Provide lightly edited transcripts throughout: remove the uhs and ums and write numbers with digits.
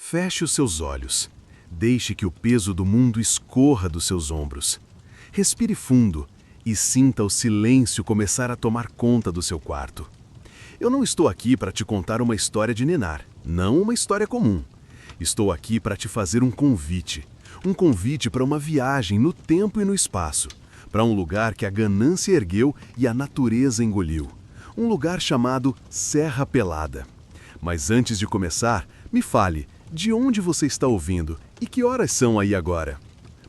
Feche os seus olhos. Deixe que o peso do mundo escorra dos seus ombros. Respire fundo e sinta o silêncio começar a tomar conta do seu quarto. Eu não estou aqui para te contar uma história de ninar, não uma história comum. Estou aqui para te fazer um convite para uma viagem no tempo e no espaço, para um lugar que a ganância ergueu e a natureza engoliu. Um lugar chamado Serra Pelada. Mas antes de começar, me fale, de onde você está ouvindo e que horas são aí agora?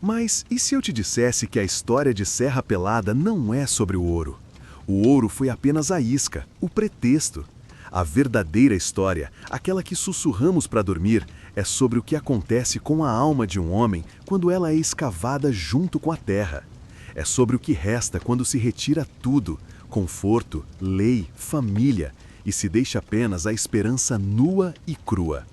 Mas e se eu te dissesse que a história de Serra Pelada não é sobre o ouro? O ouro foi apenas a isca, o pretexto. A verdadeira história, aquela que sussurramos para dormir, é sobre o que acontece com a alma de um homem quando ela é escavada junto com a terra. É sobre o que resta quando se retira tudo, conforto, lei, família, e se deixa apenas a esperança nua e crua.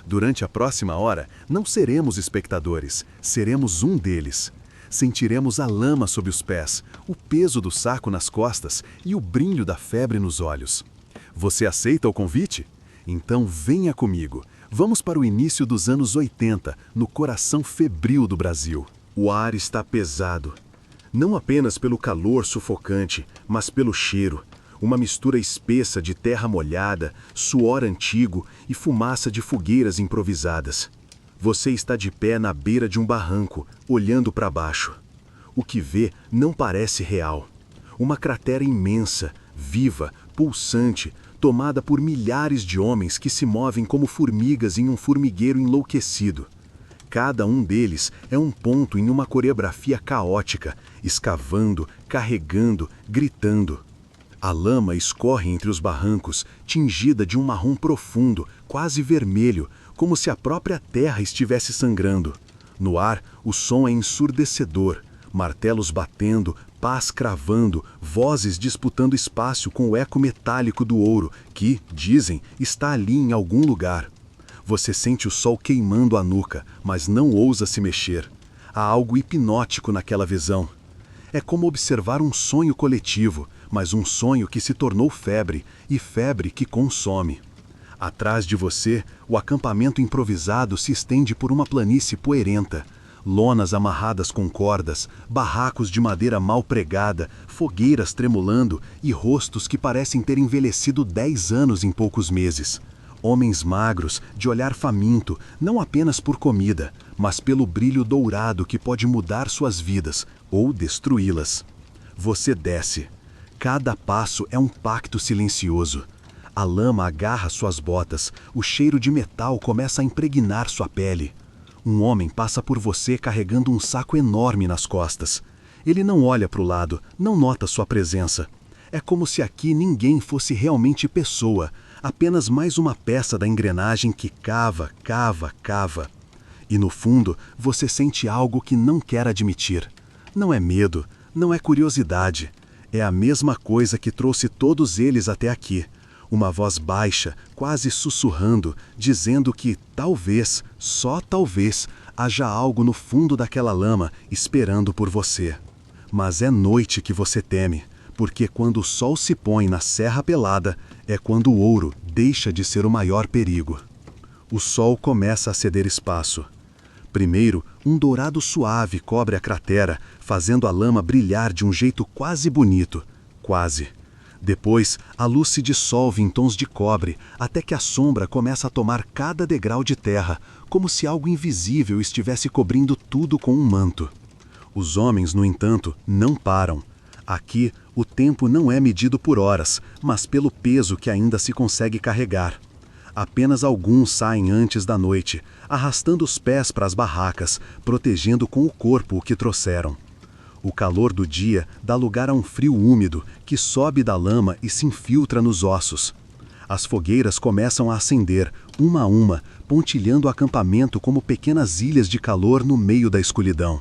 Durante a próxima hora, não seremos espectadores, seremos um deles. Sentiremos a lama sob os pés, o peso do saco nas costas e o brilho da febre nos olhos. Você aceita o convite? Então venha comigo. Vamos para o início dos anos 80, no coração febril do Brasil. O ar está pesado. Não apenas pelo calor sufocante, mas pelo cheiro. Uma mistura espessa de terra molhada, suor antigo e fumaça de fogueiras improvisadas. Você está de pé na beira de um barranco, olhando para baixo. O que vê não parece real. Uma cratera imensa, viva, pulsante, tomada por milhares de homens que se movem como formigas em um formigueiro enlouquecido. Cada um deles é um ponto em uma coreografia caótica, escavando, carregando, gritando. A lama escorre entre os barrancos, tingida de um marrom profundo, quase vermelho, como se a própria terra estivesse sangrando. No ar, o som é ensurdecedor, martelos batendo, pás cravando, vozes disputando espaço com o eco metálico do ouro, que, dizem, está ali em algum lugar. Você sente o sol queimando a nuca, mas não ousa se mexer. Há algo hipnótico naquela visão. É como observar um sonho coletivo, mas um sonho que se tornou febre, e febre que consome. Atrás de você, o acampamento improvisado se estende por uma planície poeirenta. Lonas amarradas com cordas, barracos de madeira mal pregada, fogueiras tremulando e rostos que parecem ter envelhecido 10 anos em poucos meses. Homens magros, de olhar faminto, não apenas por comida, mas pelo brilho dourado que pode mudar suas vidas ou destruí-las. Você desce. Cada passo é um pacto silencioso. A lama agarra suas botas, o cheiro de metal começa a impregnar sua pele. Um homem passa por você carregando um saco enorme nas costas. Ele não olha para o lado, não nota sua presença. É como se aqui ninguém fosse realmente pessoa, apenas mais uma peça da engrenagem que cava, cava, cava. E no fundo, você sente algo que não quer admitir. Não é medo, não é curiosidade. É a mesma coisa que trouxe todos eles até aqui. Uma voz baixa, quase sussurrando, dizendo que talvez, só talvez, haja algo no fundo daquela lama esperando por você. Mas é noite que você teme, porque quando o sol se põe na Serra Pelada, é quando o ouro deixa de ser o maior perigo. O sol começa a ceder espaço. Primeiro, um dourado suave cobre a cratera, fazendo a lama brilhar de um jeito quase bonito. Quase. Depois, a luz se dissolve em tons de cobre, até que a sombra começa a tomar cada degrau de terra, como se algo invisível estivesse cobrindo tudo com um manto. Os homens, no entanto, não param. Aqui, o tempo não é medido por horas, mas pelo peso que ainda se consegue carregar. Apenas alguns saem antes da noite, arrastando os pés para as barracas, protegendo com o corpo o que trouxeram. O calor do dia dá lugar a um frio úmido que sobe da lama e se infiltra nos ossos. As fogueiras começam a acender, uma a uma, pontilhando o acampamento como pequenas ilhas de calor no meio da escuridão.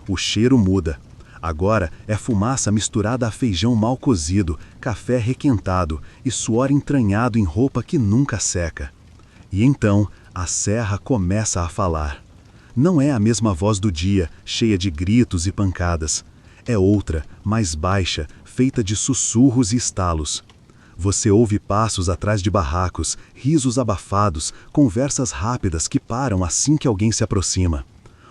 O cheiro muda. Agora é fumaça misturada a feijão mal cozido, café requentado e suor entranhado em roupa que nunca seca. E então a serra começa a falar. Não é a mesma voz do dia, cheia de gritos e pancadas. É outra, mais baixa, feita de sussurros e estalos. Você ouve passos atrás de barracos, risos abafados, conversas rápidas que param assim que alguém se aproxima.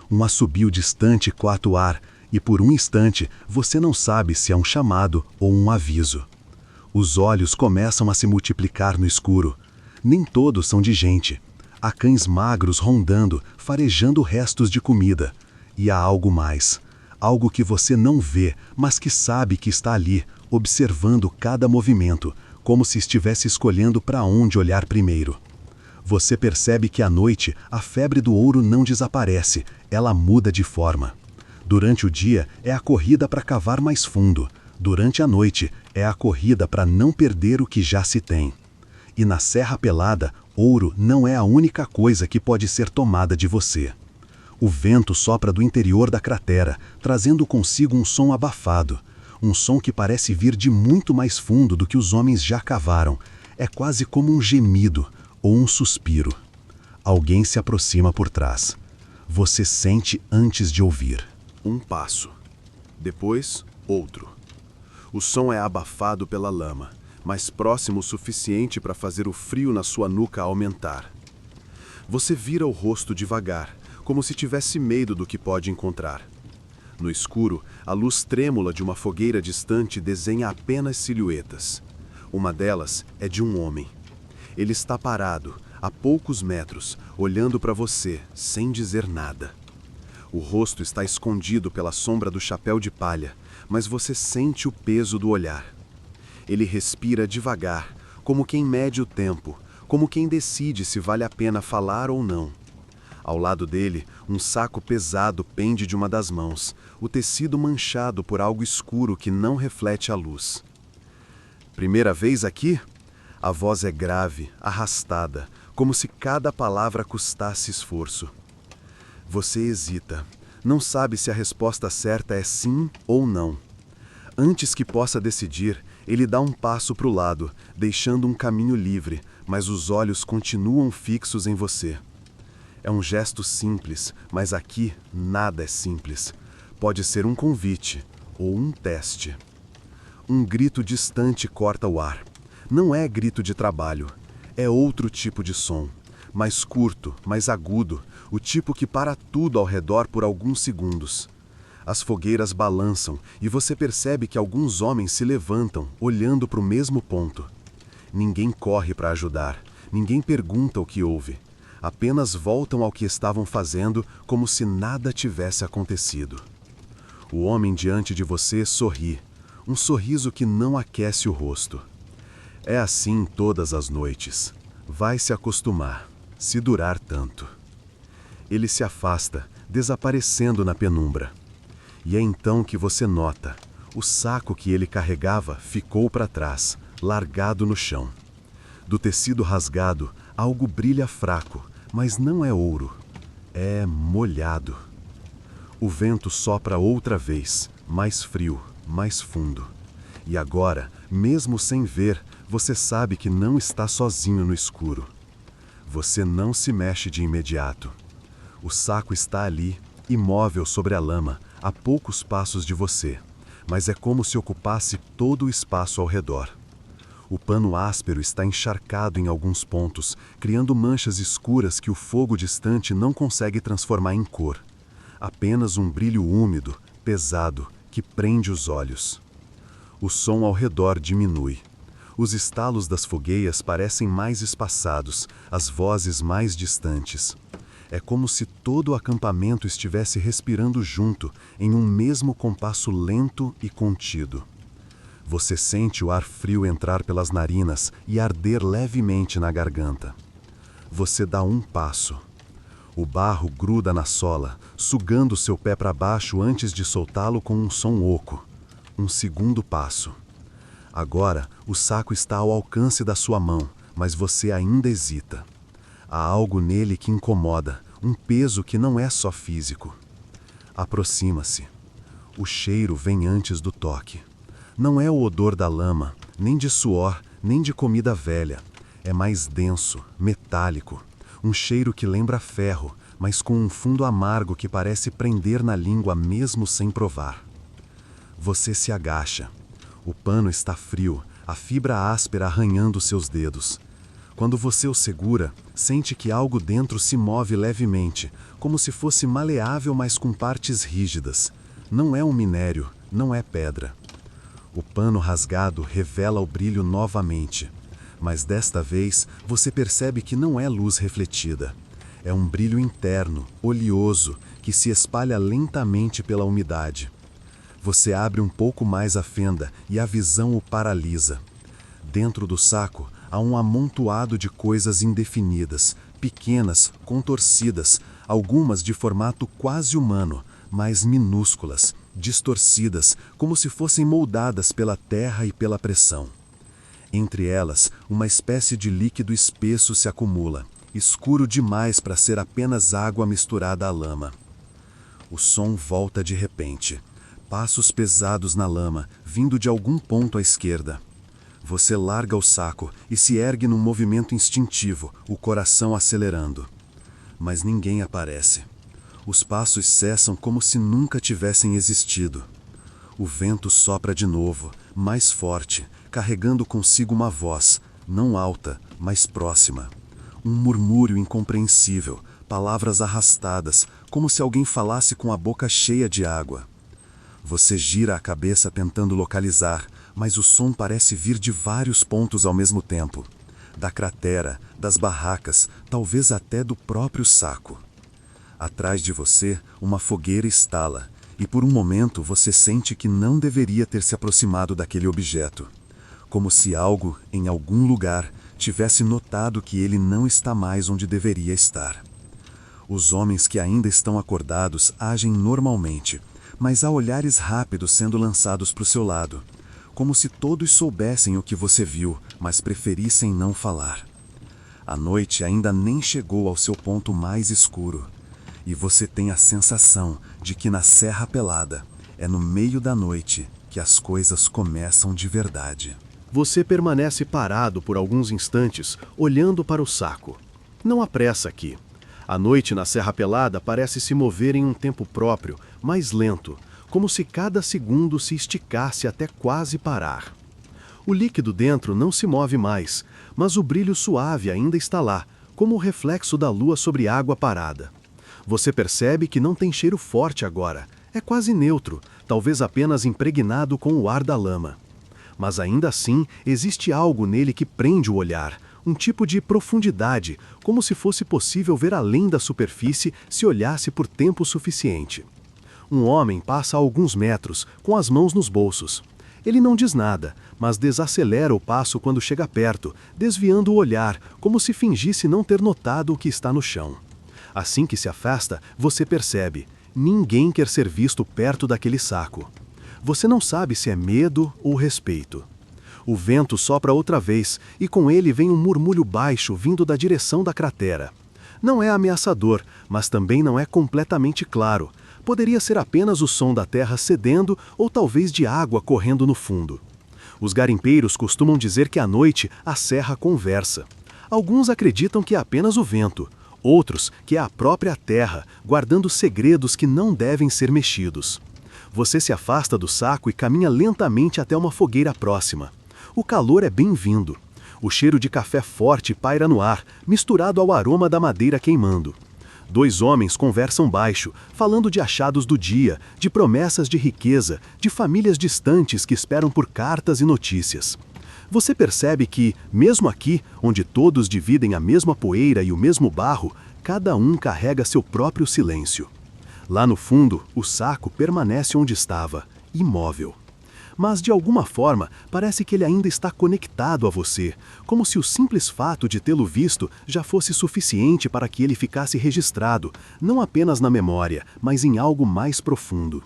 Um assobio distante coata o ar, e por um instante você não sabe se é um chamado ou um aviso. Os olhos começam a se multiplicar no escuro. Nem todos são de gente. Há cães magros rondando, farejando restos de comida. E há algo mais. Algo que você não vê, mas que sabe que está ali, observando cada movimento, como se estivesse escolhendo para onde olhar primeiro. Você percebe que à noite a febre do ouro não desaparece, ela muda de forma. Durante o dia é a corrida para cavar mais fundo. Durante a noite é a corrida para não perder o que já se tem. E na Serra Pelada, ouro não é a única coisa que pode ser tomada de você. O vento sopra do interior da cratera, trazendo consigo um som abafado. Um som que parece vir de muito mais fundo do que os homens já cavaram. É quase como um gemido ou um suspiro. Alguém se aproxima por trás. Você sente antes de ouvir. Um passo. Depois, outro. O som é abafado pela lama, mas próximo o suficiente para fazer o frio na sua nuca aumentar. Você vira o rosto devagar, como se tivesse medo do que pode encontrar. No escuro, a luz trêmula de uma fogueira distante desenha apenas silhuetas. Uma delas é de um homem. Ele está parado, a poucos metros, olhando para você, sem dizer nada. O rosto está escondido pela sombra do chapéu de palha, mas você sente o peso do olhar. Ele respira devagar, como quem mede o tempo, como quem decide se vale a pena falar ou não. Ao lado dele, um saco pesado pende de uma das mãos, o tecido manchado por algo escuro que não reflete a luz. Primeira vez aqui? A voz é grave, arrastada, como se cada palavra custasse esforço. Você hesita. Não sabe se a resposta certa é sim ou não. Antes que possa decidir, ele dá um passo para o lado, deixando um caminho livre, mas os olhos continuam fixos em você. É um gesto simples, mas aqui nada é simples. Pode ser um convite ou um teste. Um grito distante corta o ar. Não é grito de trabalho. É outro tipo de som. Mais curto, mais agudo, o tipo que para tudo ao redor por alguns segundos. As fogueiras balançam e você percebe que alguns homens se levantam, olhando para o mesmo ponto. Ninguém corre para ajudar, ninguém pergunta o que houve. Apenas voltam ao que estavam fazendo como se nada tivesse acontecido. O homem diante de você sorri, um sorriso que não aquece o rosto. É assim todas as noites. Vai se acostumar, se durar tanto. Ele se afasta, desaparecendo na penumbra. E é então que você nota, o saco que ele carregava ficou para trás, largado no chão. Do tecido rasgado, algo brilha fraco, mas não é ouro. É molhado. O vento sopra outra vez, mais frio, mais fundo. E agora, mesmo sem ver, você sabe que não está sozinho no escuro. Você não se mexe de imediato. O saco está ali, imóvel sobre a lama, a poucos passos de você, mas é como se ocupasse todo o espaço ao redor. O pano áspero está encharcado em alguns pontos, criando manchas escuras que o fogo distante não consegue transformar em cor. Apenas um brilho úmido, pesado, que prende os olhos. O som ao redor diminui. Os estalos das fogueiras parecem mais espaçados, as vozes mais distantes. É como se todo o acampamento estivesse respirando junto, em um mesmo compasso lento e contido. Você sente o ar frio entrar pelas narinas e arder levemente na garganta. Você dá um passo. O barro gruda na sola, sugando seu pé para baixo antes de soltá-lo com um som oco. Um segundo passo. Agora, o saco está ao alcance da sua mão, mas você ainda hesita. Há algo nele que incomoda, um peso que não é só físico. Aproxima-se. O cheiro vem antes do toque. Não é o odor da lama, nem de suor, nem de comida velha. É mais denso, metálico. Um cheiro que lembra ferro, mas com um fundo amargo que parece prender na língua mesmo sem provar. Você se agacha. O pano está frio, a fibra áspera arranhando seus dedos. Quando você o segura, sente que algo dentro se move levemente, como se fosse maleável, mas com partes rígidas. Não é um minério, não é pedra. O pano rasgado revela o brilho novamente, mas desta vez você percebe que não é luz refletida. É um brilho interno, oleoso, que se espalha lentamente pela umidade. Você abre um pouco mais a fenda e a visão o paralisa. Dentro do saco há um amontoado de coisas indefinidas, pequenas, contorcidas, algumas de formato quase humano, mas minúsculas, distorcidas, como se fossem moldadas pela terra e pela pressão. Entre elas, uma espécie de líquido espesso se acumula, escuro demais para ser apenas água misturada à lama. O som volta de repente. Passos pesados na lama, vindo de algum ponto à esquerda. Você larga o saco e se ergue num movimento instintivo, o coração acelerando. Mas ninguém aparece. Os passos cessam como se nunca tivessem existido. O vento sopra de novo, mais forte, carregando consigo uma voz, não alta, mas próxima. Um murmúrio incompreensível, palavras arrastadas, como se alguém falasse com a boca cheia de água. Você gira a cabeça tentando localizar, mas o som parece vir de vários pontos ao mesmo tempo. Da cratera, das barracas, talvez até do próprio saco. Atrás de você, uma fogueira estala, e por um momento você sente que não deveria ter se aproximado daquele objeto. Como se algo, em algum lugar, tivesse notado que ele não está mais onde deveria estar. Os homens que ainda estão acordados agem normalmente, mas há olhares rápidos sendo lançados para o seu lado, como se todos soubessem o que você viu, mas preferissem não falar. A noite ainda nem chegou ao seu ponto mais escuro, e você tem a sensação de que na Serra Pelada é no meio da noite que as coisas começam de verdade. Você permanece parado por alguns instantes, olhando para o saco. Não há pressa aqui. A noite na Serra Pelada parece se mover em um tempo próprio, mais lento, como se cada segundo se esticasse até quase parar. O líquido dentro não se move mais, mas o brilho suave ainda está lá, como o reflexo da lua sobre água parada. Você percebe que não tem cheiro forte agora, é quase neutro, talvez apenas impregnado com o ar da lama. Mas ainda assim, existe algo nele que prende o olhar, um tipo de profundidade, como se fosse possível ver além da superfície se olhasse por tempo suficiente. Um homem passa a alguns metros, com as mãos nos bolsos. Ele não diz nada, mas desacelera o passo quando chega perto, desviando o olhar, como se fingisse não ter notado o que está no chão. Assim que se afasta, você percebe, ninguém quer ser visto perto daquele saco. Você não sabe se é medo ou respeito. O vento sopra outra vez, e com ele vem um murmúrio baixo vindo da direção da cratera. Não é ameaçador, mas também não é completamente claro. Poderia ser apenas o som da terra cedendo ou talvez de água correndo no fundo. Os garimpeiros costumam dizer que à noite a serra conversa. Alguns acreditam que é apenas o vento, outros que é a própria terra, guardando segredos que não devem ser mexidos. Você se afasta do saco e caminha lentamente até uma fogueira próxima. O calor é bem-vindo. O cheiro de café forte paira no ar, misturado ao aroma da madeira queimando. Dois homens conversam baixo, falando de achados do dia, de promessas de riqueza, de famílias distantes que esperam por cartas e notícias. Você percebe que, mesmo aqui, onde todos dividem a mesma poeira e o mesmo barro, cada um carrega seu próprio silêncio. Lá no fundo, o saco permanece onde estava, imóvel. Mas, de alguma forma, parece que ele ainda está conectado a você, como se o simples fato de tê-lo visto já fosse suficiente para que ele ficasse registrado, não apenas na memória, mas em algo mais profundo.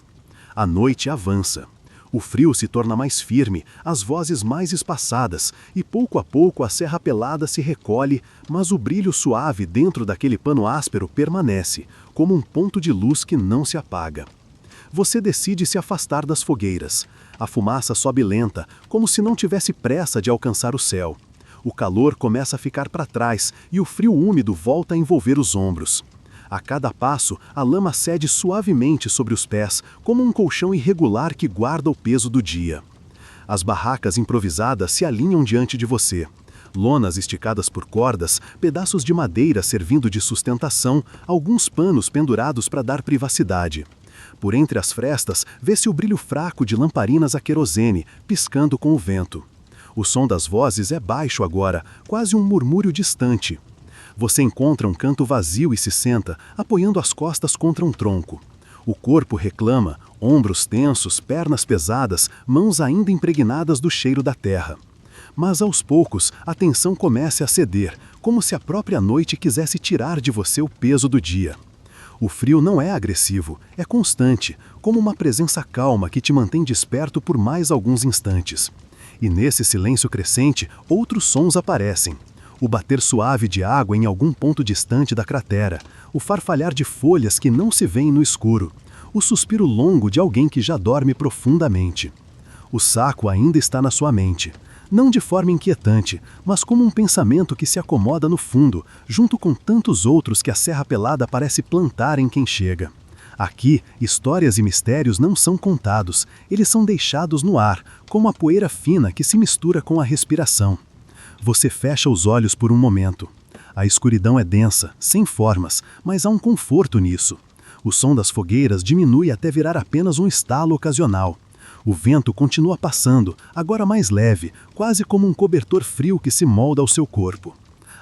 A noite avança. O frio se torna mais firme, as vozes mais espaçadas, e pouco a pouco a Serra Pelada se recolhe, mas o brilho suave dentro daquele pano áspero permanece, como um ponto de luz que não se apaga. Você decide se afastar das fogueiras. A fumaça sobe lenta, como se não tivesse pressa de alcançar o céu. O calor começa a ficar para trás e o frio úmido volta a envolver os ombros. A cada passo, a lama cede suavemente sobre os pés, como um colchão irregular que guarda o peso do dia. As barracas improvisadas se alinham diante de você. Lonas esticadas por cordas, pedaços de madeira servindo de sustentação, alguns panos pendurados para dar privacidade. Por entre as frestas, vê-se o brilho fraco de lamparinas a querosene, piscando com o vento. O som das vozes é baixo agora, quase um murmúrio distante. Você encontra um canto vazio e se senta, apoiando as costas contra um tronco. O corpo reclama, ombros tensos, pernas pesadas, mãos ainda impregnadas do cheiro da terra. Mas aos poucos, a tensão começa a ceder, como se a própria noite quisesse tirar de você o peso do dia. O frio não é agressivo, é constante, como uma presença calma que te mantém desperto por mais alguns instantes. E nesse silêncio crescente, outros sons aparecem. O bater suave de água em algum ponto distante da cratera, o farfalhar de folhas que não se veem no escuro, o suspiro longo de alguém que já dorme profundamente. O saco ainda está na sua mente, não de forma inquietante, mas como um pensamento que se acomoda no fundo, junto com tantos outros que a Serra Pelada parece plantar em quem chega. Aqui, histórias e mistérios não são contados, eles são deixados no ar, como a poeira fina que se mistura com a respiração. Você fecha os olhos por um momento. A escuridão é densa, sem formas, mas há um conforto nisso. O som das fogueiras diminui até virar apenas um estalo ocasional. O vento continua passando, agora mais leve, quase como um cobertor frio que se molda ao seu corpo.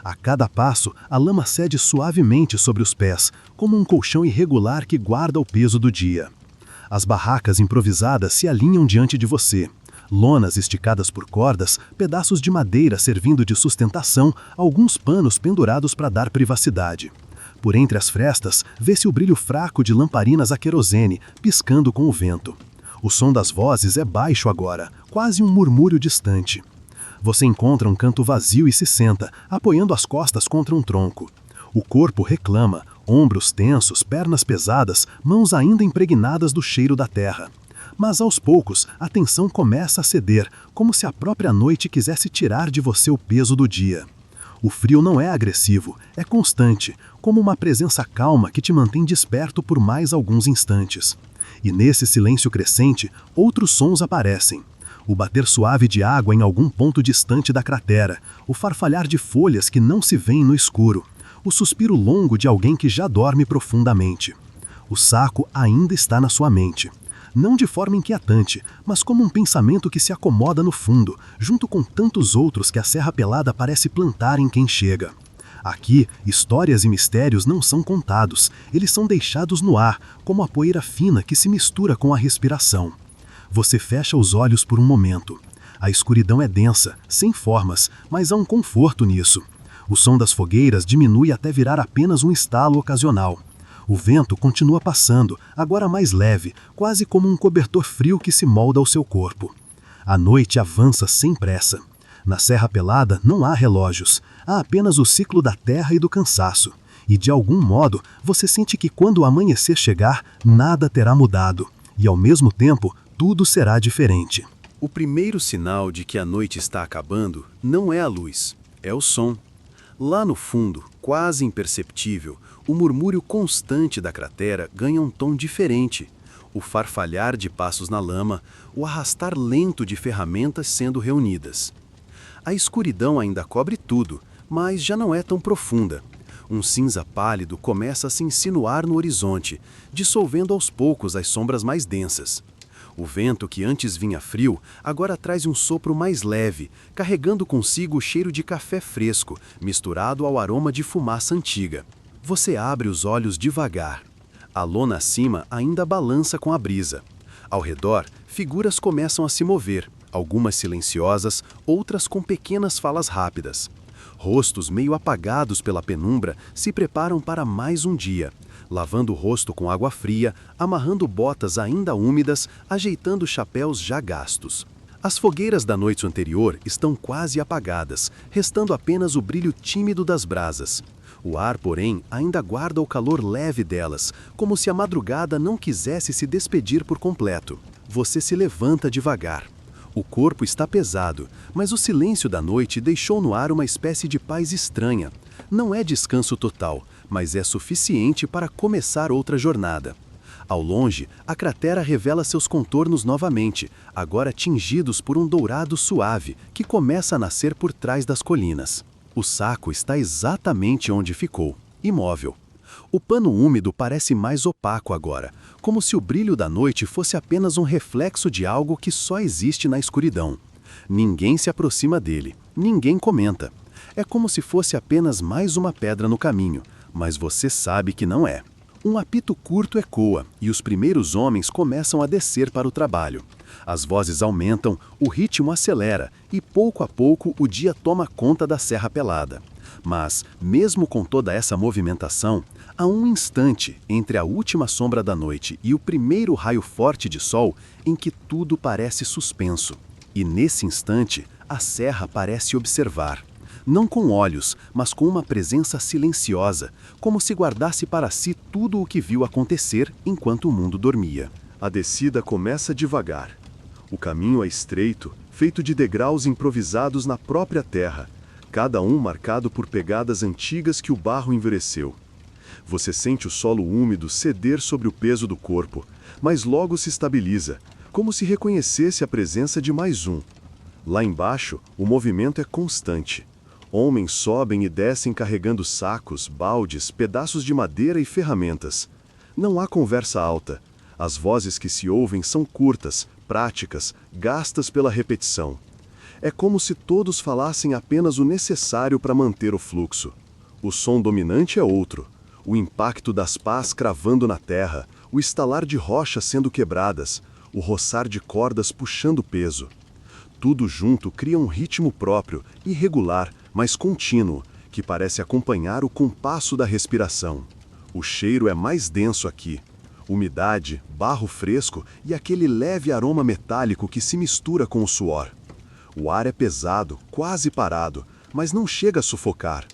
A cada passo, a lama cede suavemente sobre os pés, como um colchão irregular que guarda o peso do dia. As barracas improvisadas se alinham diante de você. Lonas esticadas por cordas, pedaços de madeira servindo de sustentação, alguns panos pendurados para dar privacidade. Por entre as frestas, vê-se o brilho fraco de lamparinas a querosene, piscando com o vento. O som das vozes é baixo agora, quase um murmúrio distante. Você encontra um canto vazio e se senta, apoiando as costas contra um tronco. O corpo reclama, ombros tensos, pernas pesadas, mãos ainda impregnadas do cheiro da terra. Mas aos poucos, a tensão começa a ceder, como se a própria noite quisesse tirar de você o peso do dia. O frio não é agressivo, é constante, como uma presença calma que te mantém desperto por mais alguns instantes. E nesse silêncio crescente, outros sons aparecem. O bater suave de água em algum ponto distante da cratera, o farfalhar de folhas que não se veem no escuro, o suspiro longo de alguém que já dorme profundamente. O saco ainda está na sua mente. Não de forma inquietante, mas como um pensamento que se acomoda no fundo, junto com tantos outros que a Serra Pelada parece plantar em quem chega. Aqui, histórias e mistérios não são contados, eles são deixados no ar, como a poeira fina que se mistura com a respiração. Você fecha os olhos por um momento. A escuridão é densa, sem formas, mas há um conforto nisso. O som das fogueiras diminui até virar apenas um estalo ocasional. O vento continua passando, agora mais leve, quase como um cobertor frio que se molda ao seu corpo. A noite avança sem pressa. Na Serra Pelada não há relógios, há apenas o ciclo da terra e do cansaço. E de algum modo, você sente que quando o amanhecer chegar, nada terá mudado. E ao mesmo tempo, tudo será diferente. O primeiro sinal de que a noite está acabando não é a luz, é o som. Lá no fundo, quase imperceptível, o murmúrio constante da cratera ganha um tom diferente. O farfalhar de passos na lama, o arrastar lento de ferramentas sendo reunidas. A escuridão ainda cobre tudo, mas já não é tão profunda. Um cinza pálido começa a se insinuar no horizonte, dissolvendo aos poucos as sombras mais densas. O vento que antes vinha frio, agora traz um sopro mais leve, carregando consigo o cheiro de café fresco, misturado ao aroma de fumaça antiga. Você abre os olhos devagar. A lona acima ainda balança com a brisa. Ao redor, figuras começam a se mover, algumas silenciosas, outras com pequenas falas rápidas. Rostos meio apagados pela penumbra se preparam para mais um dia, lavando o rosto com água fria, amarrando botas ainda úmidas, ajeitando chapéus já gastos. As fogueiras da noite anterior estão quase apagadas, restando apenas o brilho tímido das brasas. O ar, porém, ainda guarda o calor leve delas, como se a madrugada não quisesse se despedir por completo. Você se levanta devagar. O corpo está pesado, mas o silêncio da noite deixou no ar uma espécie de paz estranha. Não é descanso total, mas é suficiente para começar outra jornada. Ao longe, a cratera revela seus contornos novamente, agora tingidos por um dourado suave que começa a nascer por trás das colinas. O saco está exatamente onde ficou, imóvel. O pano úmido parece mais opaco agora, como se o brilho da noite fosse apenas um reflexo de algo que só existe na escuridão. Ninguém se aproxima dele, ninguém comenta. É como se fosse apenas mais uma pedra no caminho, mas você sabe que não é. Um apito curto ecoa e os primeiros homens começam a descer para o trabalho. As vozes aumentam, o ritmo acelera e pouco a pouco o dia toma conta da Serra Pelada. Mas, mesmo com toda essa movimentação, há um instante entre a última sombra da noite e o primeiro raio forte de sol em que tudo parece suspenso. E nesse instante, a serra parece observar. Não com olhos, mas com uma presença silenciosa, como se guardasse para si tudo o que viu acontecer enquanto o mundo dormia. A descida começa devagar. O caminho é estreito, feito de degraus improvisados na própria terra, cada um marcado por pegadas antigas que o barro endureceu. Você sente o solo úmido ceder sobre o peso do corpo, mas logo se estabiliza, como se reconhecesse a presença de mais um. Lá embaixo, o movimento é constante. Homens sobem e descem carregando sacos, baldes, pedaços de madeira e ferramentas. Não há conversa alta. As vozes que se ouvem são curtas, práticas, gastas pela repetição. É como se todos falassem apenas o necessário para manter o fluxo. O som dominante é outro. O impacto das pás cravando na terra, o estalar de rochas sendo quebradas, o roçar de cordas puxando peso. Tudo junto cria um ritmo próprio, irregular, mas contínuo, que parece acompanhar o compasso da respiração. O cheiro é mais denso aqui. Umidade, barro fresco e aquele leve aroma metálico que se mistura com o suor. O ar é pesado, quase parado, mas não chega a sufocar.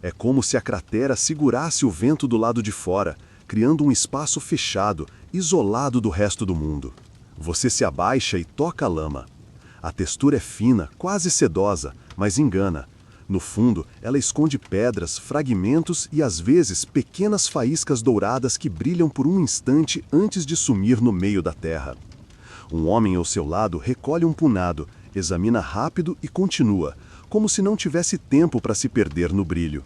É como se a cratera segurasse o vento do lado de fora, criando um espaço fechado, isolado do resto do mundo. Você se abaixa e toca a lama. A textura é fina, quase sedosa, mas engana. No fundo, ela esconde pedras, fragmentos e às vezes pequenas faíscas douradas que brilham por um instante antes de sumir no meio da terra. Um homem ao seu lado recolhe um punado, examina rápido e continua, como se não tivesse tempo para se perder no brilho.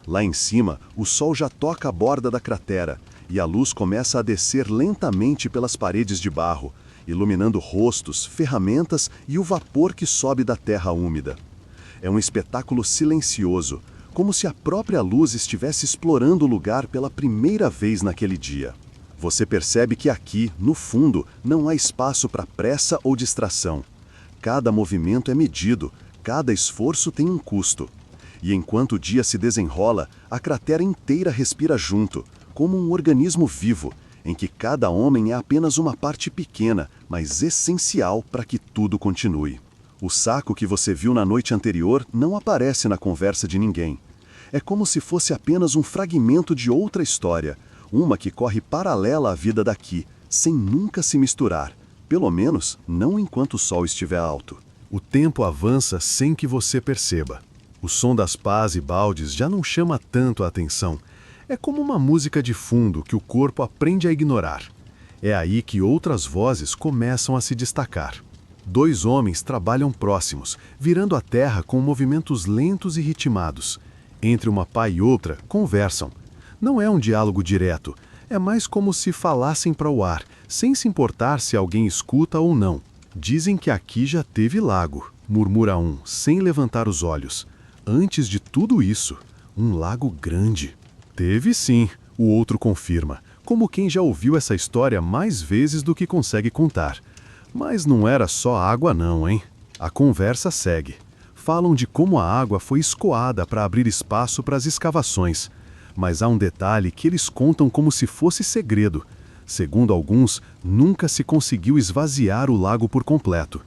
Lá em cima, o sol já toca a borda da cratera e a luz começa a descer lentamente pelas paredes de barro, iluminando rostos, ferramentas e o vapor que sobe da terra úmida. É um espetáculo silencioso, como se a própria luz estivesse explorando o lugar pela primeira vez naquele dia. Você percebe que aqui, no fundo, não há espaço para pressa ou distração. Cada movimento é medido, cada esforço tem um custo. E enquanto o dia se desenrola, a cratera inteira respira junto, como um organismo vivo, em que cada homem é apenas uma parte pequena, mas essencial para que tudo continue. O saco que você viu na noite anterior não aparece na conversa de ninguém. É como se fosse apenas um fragmento de outra história, uma que corre paralela à vida daqui, sem nunca se misturar, pelo menos não enquanto o sol estiver alto. O tempo avança sem que você perceba. O som das pás e baldes já não chama tanto a atenção. É como uma música de fundo que o corpo aprende a ignorar. É aí que outras vozes começam a se destacar. 2 homens trabalham próximos, virando a terra com movimentos lentos e ritmados. Entre uma pá e outra, conversam. Não é um diálogo direto, é mais como se falassem para o ar, sem se importar se alguém escuta ou não. Dizem que aqui já teve lago, murmura um, sem levantar os olhos. Antes de tudo isso, um lago grande. Teve sim, o outro confirma, como quem já ouviu essa história mais vezes do que consegue contar. Mas não era só água não, hein? A conversa segue. Falam de como a água foi escoada para abrir espaço para as escavações. Mas há um detalhe que eles contam como se fosse segredo. Segundo alguns, nunca se conseguiu esvaziar o lago por completo.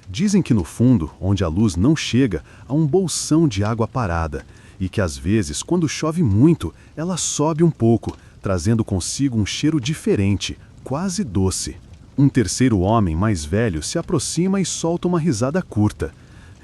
Dizem que no fundo, onde a luz não chega, há um bolsão de água parada, e que às vezes, quando chove muito, ela sobe um pouco, trazendo consigo um cheiro diferente, quase doce. Um terceiro homem mais velho se aproxima e solta uma risada curta.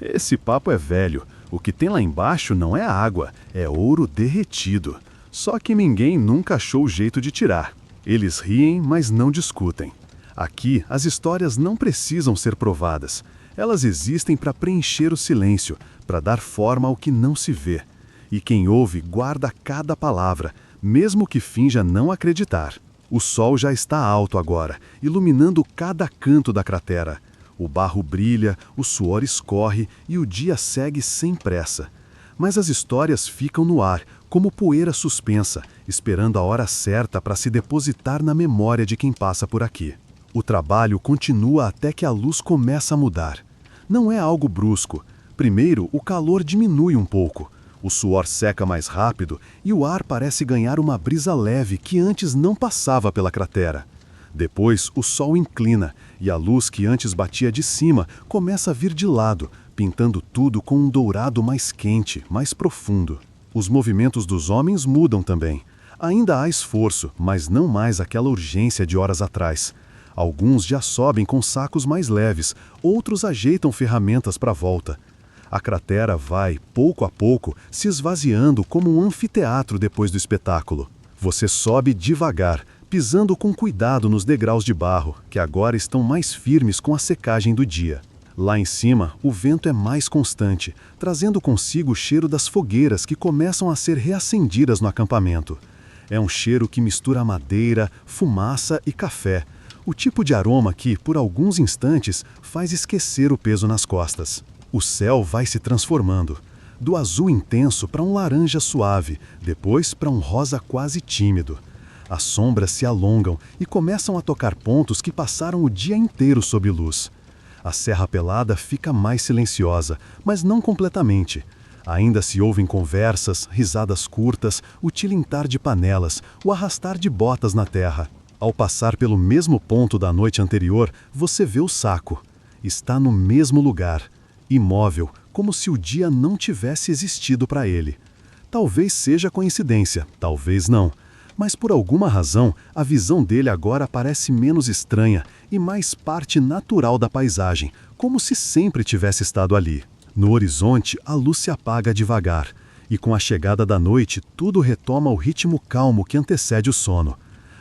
Esse papo é velho. O que tem lá embaixo não é água, é ouro derretido. Só que ninguém nunca achou o jeito de tirar. Eles riem, mas não discutem. Aqui, as histórias não precisam ser provadas. Elas existem para preencher o silêncio, para dar forma ao que não se vê. E quem ouve guarda cada palavra, mesmo que finja não acreditar. O sol já está alto agora, iluminando cada canto da cratera. O barro brilha, o suor escorre e o dia segue sem pressa. Mas as histórias ficam no ar, como poeira suspensa, esperando a hora certa para se depositar na memória de quem passa por aqui. O trabalho continua até que a luz começa a mudar. Não é algo brusco. Primeiro, o calor diminui um pouco. O suor seca mais rápido e o ar parece ganhar uma brisa leve que antes não passava pela cratera. Depois, o sol inclina e a luz que antes batia de cima começa a vir de lado, pintando tudo com um dourado mais quente, mais profundo. Os movimentos dos homens mudam também. Ainda há esforço, mas não mais aquela urgência de horas atrás. Alguns já sobem com sacos mais leves, outros ajeitam ferramentas para a volta. A cratera vai, pouco a pouco, se esvaziando como um anfiteatro depois do espetáculo. Você sobe devagar, pisando com cuidado nos degraus de barro, que agora estão mais firmes com a secagem do dia. Lá em cima, o vento é mais constante, trazendo consigo o cheiro das fogueiras que começam a ser reacendidas no acampamento. É um cheiro que mistura madeira, fumaça e café, o tipo de aroma que, por alguns instantes, faz esquecer o peso nas costas. O céu vai se transformando, do azul intenso para um laranja suave, depois para um rosa quase tímido. As sombras se alongam e começam a tocar pontos que passaram o dia inteiro sob luz. A Serra Pelada fica mais silenciosa, mas não completamente. Ainda se ouvem conversas, risadas curtas, o tilintar de panelas, o arrastar de botas na terra. Ao passar pelo mesmo ponto da noite anterior, você vê o saco. Está no mesmo lugar, imóvel, como se o dia não tivesse existido para ele. Talvez seja coincidência, talvez não. Mas por alguma razão, a visão dele agora parece menos estranha e mais parte natural da paisagem, como se sempre tivesse estado ali. No horizonte, a luz se apaga devagar, e com a chegada da noite, tudo retoma o ritmo calmo que antecede o sono.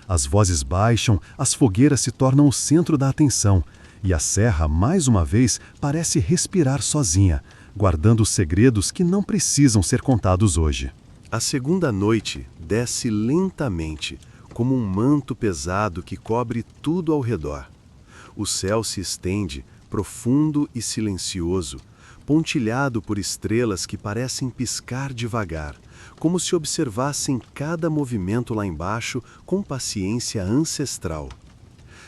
As vozes baixam, as fogueiras se tornam o centro da atenção, e a serra, mais uma vez, parece respirar sozinha, guardando os segredos que não precisam ser contados hoje. A segunda noite desce lentamente, como um manto pesado que cobre tudo ao redor. O céu se estende, profundo e silencioso, pontilhado por estrelas que parecem piscar devagar, como se observassem cada movimento lá embaixo com paciência ancestral.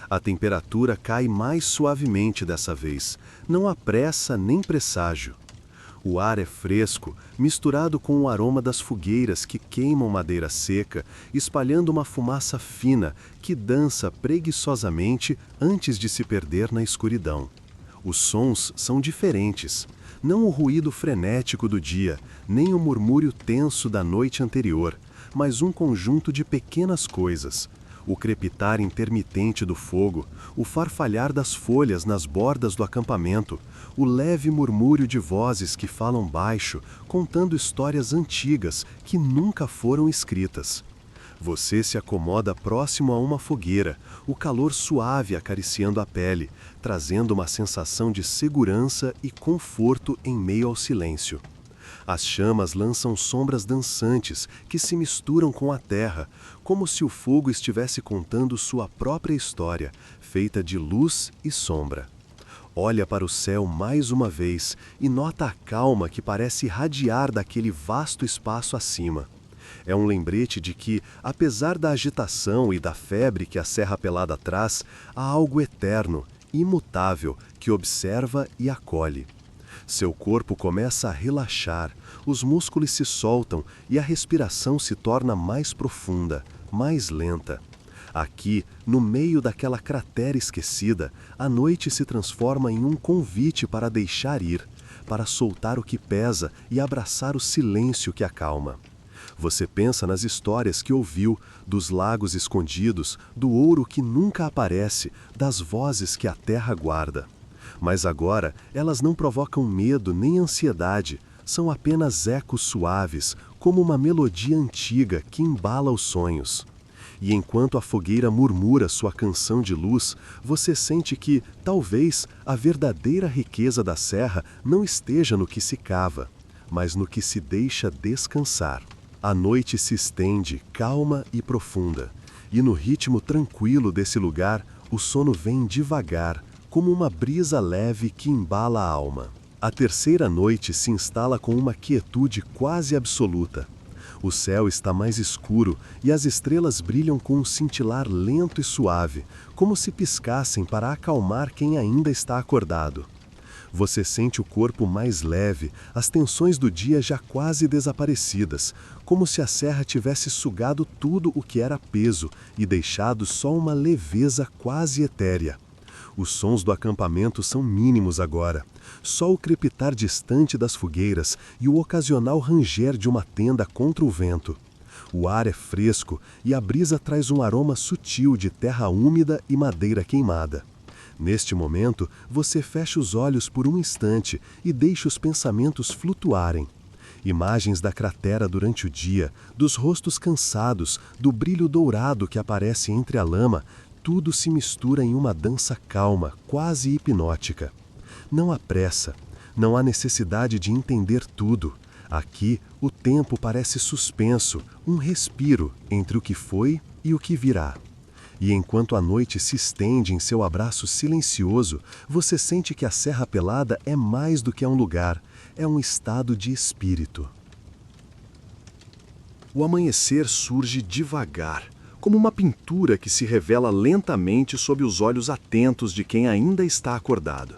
A temperatura cai mais suavemente dessa vez, não há pressa nem presságio. O ar é fresco, misturado com o aroma das fogueiras que queimam madeira seca, espalhando uma fumaça fina que dança preguiçosamente antes de se perder na escuridão. Os sons são diferentes. Não o ruído frenético do dia, nem o murmúrio tenso da noite anterior, mas um conjunto de pequenas coisas. O crepitar intermitente do fogo, o farfalhar das folhas nas bordas do acampamento, o leve murmúrio de vozes que falam baixo, contando histórias antigas que nunca foram escritas. Você se acomoda próximo a uma fogueira, o calor suave acariciando a pele, trazendo uma sensação de segurança e conforto em meio ao silêncio. As chamas lançam sombras dançantes que se misturam com a terra, como se o fogo estivesse contando sua própria história, feita de luz e sombra. Olha para o céu mais uma vez e nota a calma que parece irradiar daquele vasto espaço acima. É um lembrete de que, apesar da agitação e da febre que a Serra Pelada traz, há algo eterno, imutável, que observa e acolhe. Seu corpo começa a relaxar, os músculos se soltam e a respiração se torna mais profunda, mais lenta. Aqui, no meio daquela cratera esquecida, a noite se transforma em um convite para deixar ir, para soltar o que pesa e abraçar o silêncio que acalma. Você pensa nas histórias que ouviu, dos lagos escondidos, do ouro que nunca aparece, das vozes que a terra guarda. Mas agora elas não provocam medo nem ansiedade, são apenas ecos suaves, como uma melodia antiga que embala os sonhos. E enquanto a fogueira murmura sua canção de luz, você sente que, talvez, a verdadeira riqueza da serra não esteja no que se cava, mas no que se deixa descansar. A noite se estende, calma e profunda, e no ritmo tranquilo desse lugar, o sono vem devagar, como uma brisa leve que embala a alma. A terceira noite se instala com uma quietude quase absoluta. O céu está mais escuro e as estrelas brilham com um cintilar lento e suave, como se piscassem para acalmar quem ainda está acordado. Você sente o corpo mais leve, as tensões do dia já quase desaparecidas, como se a serra tivesse sugado tudo o que era peso e deixado só uma leveza quase etérea. Os sons do acampamento são mínimos agora. Só o crepitar distante das fogueiras e o ocasional ranger de uma tenda contra o vento. O ar é fresco e a brisa traz um aroma sutil de terra úmida e madeira queimada. Neste momento, você fecha os olhos por um instante e deixa os pensamentos flutuarem. Imagens da cratera durante o dia, dos rostos cansados, do brilho dourado que aparece entre a lama, tudo se mistura em uma dança calma, quase hipnótica. Não há pressa, não há necessidade de entender tudo. Aqui, o tempo parece suspenso, um respiro entre o que foi e o que virá. E enquanto a noite se estende em seu abraço silencioso, você sente que a Serra Pelada é mais do que um lugar, é um estado de espírito. O amanhecer surge devagar, como uma pintura que se revela lentamente sob os olhos atentos de quem ainda está acordado.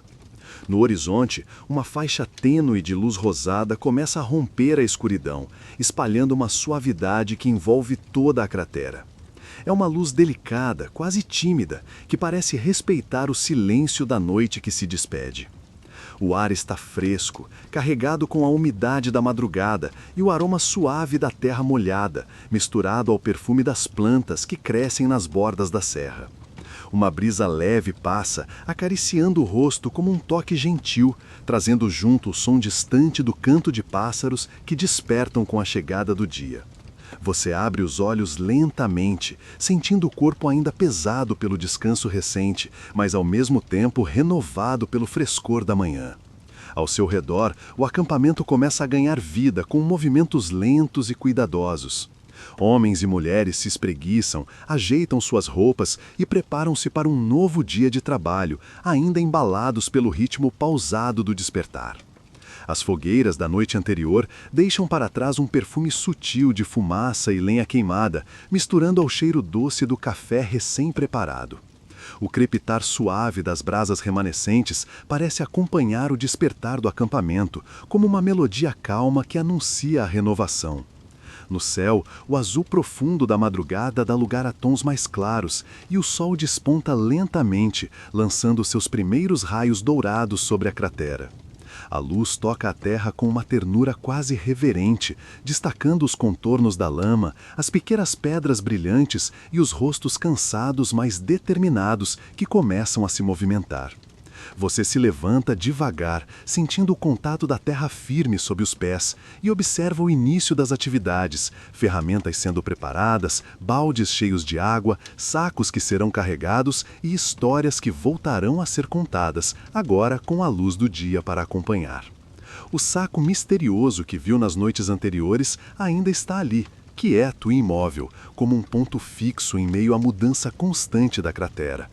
No horizonte, uma faixa tênue de luz rosada começa a romper a escuridão, espalhando uma suavidade que envolve toda a cratera. É uma luz delicada, quase tímida, que parece respeitar o silêncio da noite que se despede. O ar está fresco, carregado com a umidade da madrugada e o aroma suave da terra molhada, misturado ao perfume das plantas que crescem nas bordas da serra. Uma brisa leve passa, acariciando o rosto como um toque gentil, trazendo junto o som distante do canto de pássaros que despertam com a chegada do dia. Você abre os olhos lentamente, sentindo o corpo ainda pesado pelo descanso recente, mas ao mesmo tempo renovado pelo frescor da manhã. Ao seu redor, o acampamento começa a ganhar vida com movimentos lentos e cuidadosos. Homens e mulheres se espreguiçam, ajeitam suas roupas e preparam-se para um novo dia de trabalho, ainda embalados pelo ritmo pausado do despertar. As fogueiras da noite anterior deixam para trás um perfume sutil de fumaça e lenha queimada, misturando ao cheiro doce do café recém-preparado. O crepitar suave das brasas remanescentes parece acompanhar o despertar do acampamento, como uma melodia calma que anuncia a renovação. No céu, o azul profundo da madrugada dá lugar a tons mais claros, e o sol desponta lentamente, lançando seus primeiros raios dourados sobre a cratera. A luz toca a terra com uma ternura quase reverente, destacando os contornos da lama, as pequenas pedras brilhantes e os rostos cansados mas determinados que começam a se movimentar. Você se levanta devagar, sentindo o contato da terra firme sob os pés, e observa o início das atividades, ferramentas sendo preparadas, baldes cheios de água, sacos que serão carregados e histórias que voltarão a ser contadas, agora com a luz do dia para acompanhar. O saco misterioso que viu nas noites anteriores ainda está ali, quieto e imóvel, como um ponto fixo em meio à mudança constante da cratera.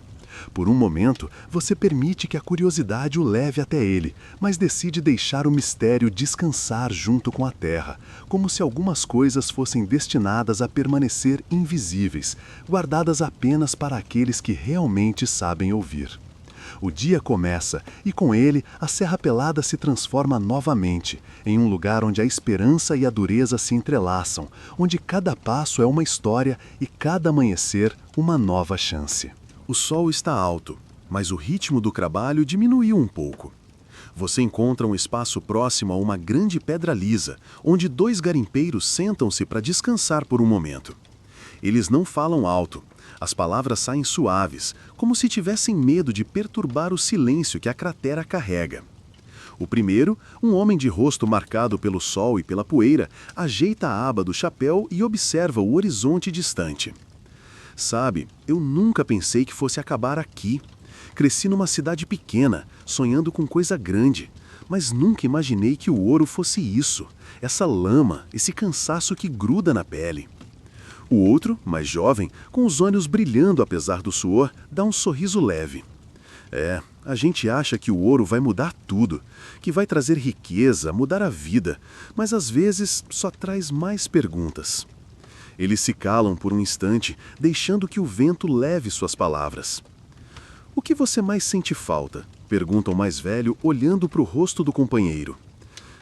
Por um momento, você permite que a curiosidade o leve até ele, mas decide deixar o mistério descansar junto com a terra, como se algumas coisas fossem destinadas a permanecer invisíveis, guardadas apenas para aqueles que realmente sabem ouvir. O dia começa e, com ele, a Serra Pelada se transforma novamente, em um lugar onde a esperança e a dureza se entrelaçam, onde cada passo é uma história e cada amanhecer uma nova chance. O sol está alto, mas o ritmo do trabalho diminuiu um pouco. Você encontra um espaço próximo a uma grande pedra lisa, onde dois garimpeiros sentam-se para descansar por um momento. Eles não falam alto, as palavras saem suaves, como se tivessem medo de perturbar o silêncio que a cratera carrega. O primeiro, um homem de rosto marcado pelo sol e pela poeira, ajeita a aba do chapéu e observa o horizonte distante. Sabe, eu nunca pensei que fosse acabar aqui. Cresci numa cidade pequena, sonhando com coisa grande, mas nunca imaginei que o ouro fosse isso, essa lama, esse cansaço que gruda na pele. O outro, mais jovem, com os olhos brilhando apesar do suor, dá um sorriso leve. A gente acha que o ouro vai mudar tudo, que vai trazer riqueza, mudar a vida, mas às vezes só traz mais perguntas. Eles se calam por um instante, deixando que o vento leve suas palavras. O que você mais sente falta? Pergunta o mais velho, olhando para o rosto do companheiro.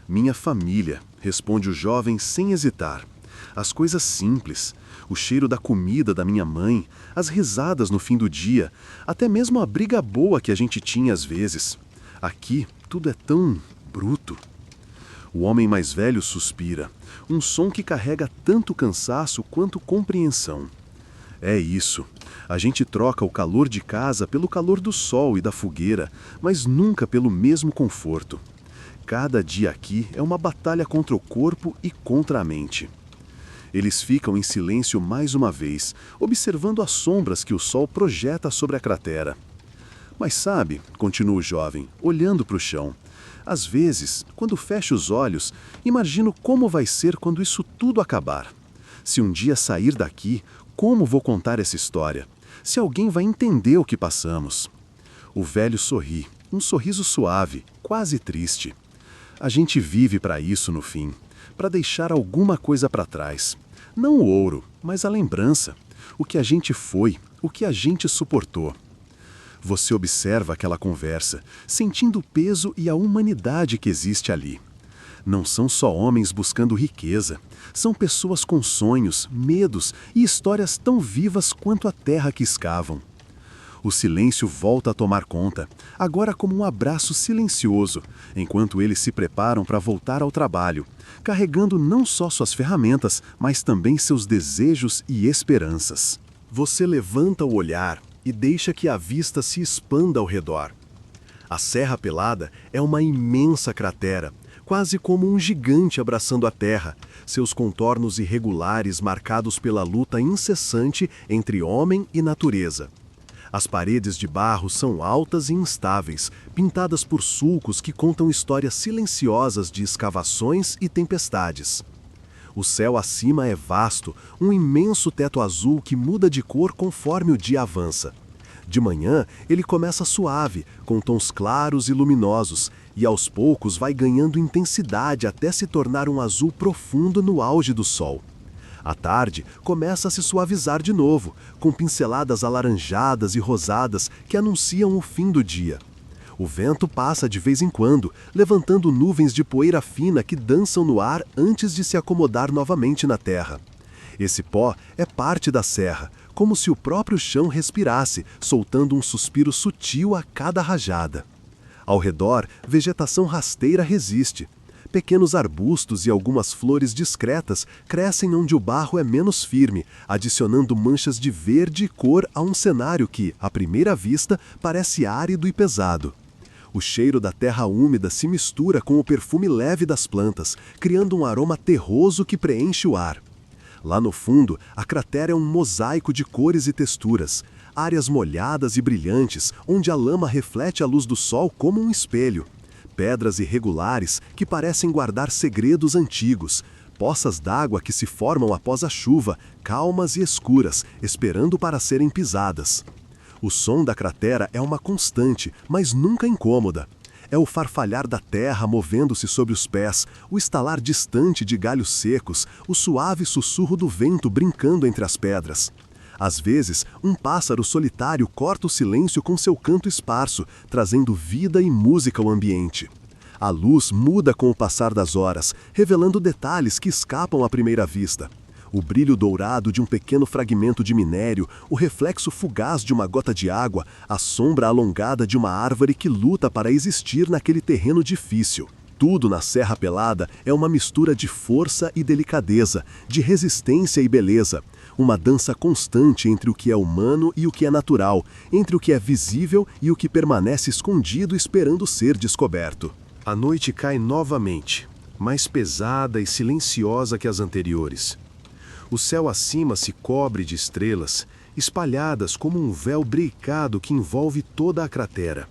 Minha família, responde o jovem sem hesitar. As coisas simples, o cheiro da comida da minha mãe, as risadas no fim do dia, até mesmo a briga boa que a gente tinha às vezes. Aqui, tudo é tão bruto. O homem mais velho suspira, um som que carrega tanto cansaço quanto compreensão. É isso. A gente troca o calor de casa pelo calor do sol e da fogueira, mas nunca pelo mesmo conforto. Cada dia aqui é uma batalha contra o corpo e contra a mente. Eles ficam em silêncio mais uma vez, observando as sombras que o sol projeta sobre a cratera. Mas sabe, continua o jovem, olhando para o chão, às vezes, quando fecho os olhos, imagino como vai ser quando isso tudo acabar. Se um dia sair daqui, como vou contar essa história? Se alguém vai entender o que passamos? O velho sorri, um sorriso suave, quase triste. A gente vive para isso no fim, para deixar alguma coisa para trás. Não o ouro, mas a lembrança. O que a gente foi, o que a gente suportou. Você observa aquela conversa, sentindo o peso e a humanidade que existe ali. Não são só homens buscando riqueza, são pessoas com sonhos, medos e histórias tão vivas quanto a terra que escavam. O silêncio volta a tomar conta, agora como um abraço silencioso, enquanto eles se preparam para voltar ao trabalho, carregando não só suas ferramentas, mas também seus desejos e esperanças. Você levanta o olhar e deixa que a vista se expanda ao redor. A Serra Pelada é uma imensa cratera, quase como um gigante abraçando a terra, seus contornos irregulares marcados pela luta incessante entre homem e natureza. As paredes de barro são altas e instáveis, pintadas por sulcos que contam histórias silenciosas de escavações e tempestades. O céu acima é vasto, um imenso teto azul que muda de cor conforme o dia avança. De manhã, ele começa suave, com tons claros e luminosos, e aos poucos vai ganhando intensidade até se tornar um azul profundo no auge do sol. À tarde, começa a se suavizar de novo, com pinceladas alaranjadas e rosadas que anunciam o fim do dia. O vento passa de vez em quando, levantando nuvens de poeira fina que dançam no ar antes de se acomodar novamente na terra. Esse pó é parte da serra, como se o próprio chão respirasse, soltando um suspiro sutil a cada rajada. Ao redor, vegetação rasteira resiste. Pequenos arbustos e algumas flores discretas crescem onde o barro é menos firme, adicionando manchas de verde e cor a um cenário que, à primeira vista, parece árido e pesado. O cheiro da terra úmida se mistura com o perfume leve das plantas, criando um aroma terroso que preenche o ar. Lá no fundo, a cratera é um mosaico de cores e texturas, áreas molhadas e brilhantes, onde a lama reflete a luz do sol como um espelho. Pedras irregulares que parecem guardar segredos antigos, poças d'água que se formam após a chuva, calmas e escuras, esperando para serem pisadas. O som da cratera é uma constante, mas nunca incômoda. É o farfalhar da terra movendo-se sobre os pés, o estalar distante de galhos secos, o suave sussurro do vento brincando entre as pedras. Às vezes, um pássaro solitário corta o silêncio com seu canto esparso, trazendo vida e música ao ambiente. A luz muda com o passar das horas, revelando detalhes que escapam à primeira vista. O brilho dourado de um pequeno fragmento de minério, o reflexo fugaz de uma gota de água, a sombra alongada de uma árvore que luta para existir naquele terreno difícil. Tudo na Serra Pelada é uma mistura de força e delicadeza, de resistência e beleza. Uma dança constante entre o que é humano e o que é natural, entre o que é visível e o que permanece escondido esperando ser descoberto. A noite cai novamente, mais pesada e silenciosa que as anteriores. O céu acima se cobre de estrelas espalhadas como um véu brincado que envolve toda a cratera.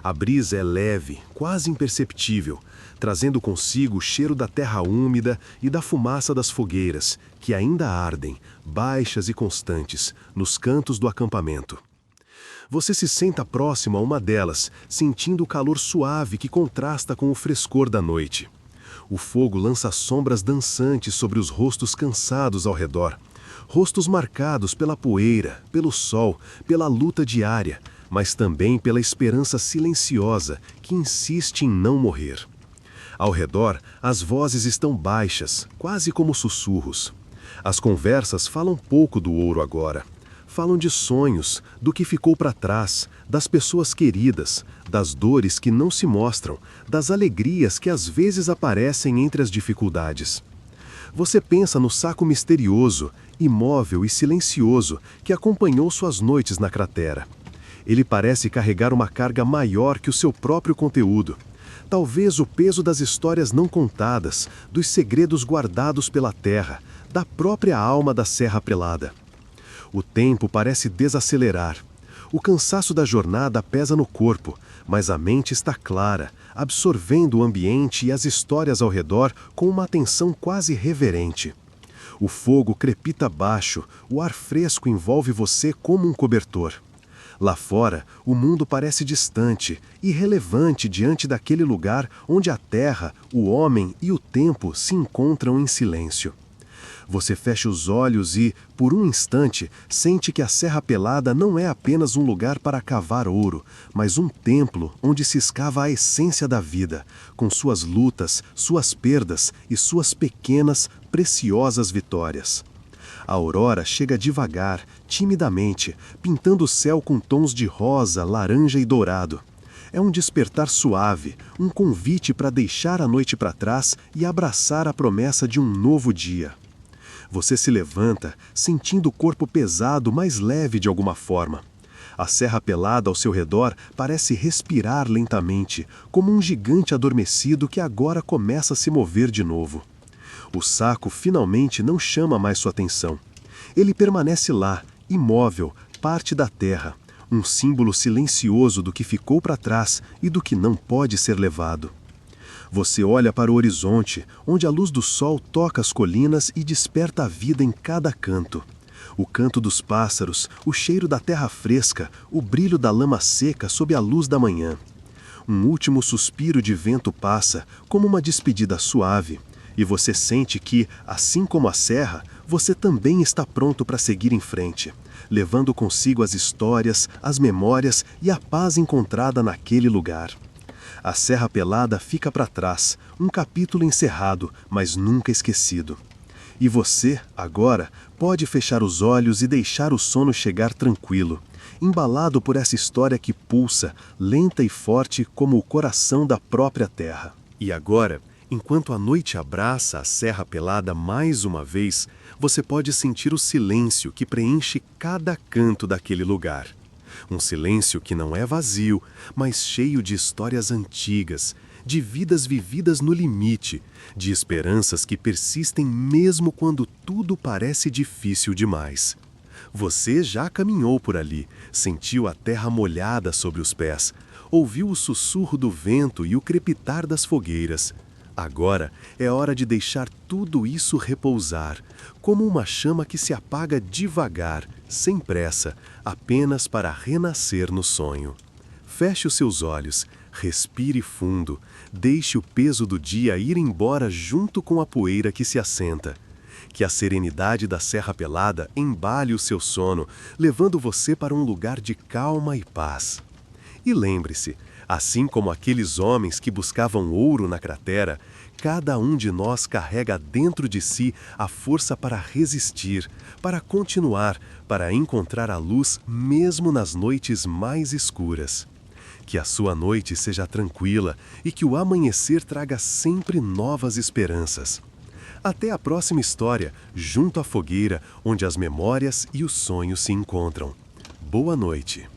A brisa é leve, quase imperceptível, trazendo consigo o cheiro da terra úmida e da fumaça das fogueiras, que ainda ardem, baixas e constantes, nos cantos do acampamento. Você se senta próximo a uma delas, sentindo o calor suave que contrasta com o frescor da noite. O fogo lança sombras dançantes sobre os rostos cansados ao redor. Rostos marcados pela poeira, pelo sol, pela luta diária, mas também pela esperança silenciosa que insiste em não morrer. Ao redor, as vozes estão baixas, quase como sussurros. As conversas falam pouco do ouro agora. Falam de sonhos, do que ficou para trás, das pessoas queridas, das dores que não se mostram, das alegrias que às vezes aparecem entre as dificuldades. Você pensa no saco misterioso, imóvel e silencioso que acompanhou suas noites na cratera. Ele parece carregar uma carga maior que o seu próprio conteúdo. Talvez o peso das histórias não contadas, dos segredos guardados pela terra, da própria alma da Serra Pelada. O tempo parece desacelerar. O cansaço da jornada pesa no corpo, mas a mente está clara, absorvendo o ambiente e as histórias ao redor com uma atenção quase reverente. O fogo crepita baixo, o ar fresco envolve você como um cobertor. Lá fora, o mundo parece distante, irrelevante diante daquele lugar onde a terra, o homem e o tempo se encontram em silêncio. Você fecha os olhos e, por um instante, sente que a Serra Pelada não é apenas um lugar para cavar ouro, mas um templo onde se escava a essência da vida, com suas lutas, suas perdas e suas pequenas, preciosas vitórias. A aurora chega devagar, timidamente, pintando o céu com tons de rosa, laranja e dourado. É um despertar suave, um convite para deixar a noite para trás e abraçar a promessa de um novo dia. Você se levanta, sentindo o corpo pesado, mas leve de alguma forma. A Serra Pelada ao seu redor parece respirar lentamente, como um gigante adormecido que agora começa a se mover de novo. O saco finalmente não chama mais sua atenção. Ele permanece lá, imóvel, parte da terra, um símbolo silencioso do que ficou para trás e do que não pode ser levado. Você olha para o horizonte, onde a luz do sol toca as colinas e desperta a vida em cada canto. O canto dos pássaros, o cheiro da terra fresca, o brilho da lama seca sob a luz da manhã. Um último suspiro de vento passa, como uma despedida suave, e você sente que, assim como a serra, você também está pronto para seguir em frente, levando consigo as histórias, as memórias e a paz encontrada naquele lugar. A Serra Pelada fica para trás, um capítulo encerrado, mas nunca esquecido. E você, agora, pode fechar os olhos e deixar o sono chegar tranquilo, embalado por essa história que pulsa, lenta e forte como o coração da própria terra. E agora, enquanto a noite abraça a Serra Pelada mais uma vez, você pode sentir o silêncio que preenche cada canto daquele lugar. Um silêncio que não é vazio, mas cheio de histórias antigas, de vidas vividas no limite, de esperanças que persistem mesmo quando tudo parece difícil demais. Você já caminhou por ali, sentiu a terra molhada sobre os pés, ouviu o sussurro do vento e o crepitar das fogueiras. Agora é hora de deixar tudo isso repousar, como uma chama que se apaga devagar, sem pressa, apenas para renascer no sonho. Feche os seus olhos, respire fundo, deixe o peso do dia ir embora junto com a poeira que se assenta. Que a serenidade da Serra Pelada embale o seu sono, levando você para um lugar de calma e paz. E lembre-se, assim como aqueles homens que buscavam ouro na cratera, cada um de nós carrega dentro de si a força para resistir, para continuar, para encontrar a luz mesmo nas noites mais escuras. Que a sua noite seja tranquila e que o amanhecer traga sempre novas esperanças. Até a próxima história, junto à fogueira, onde as memórias e os sonhos se encontram. Boa noite.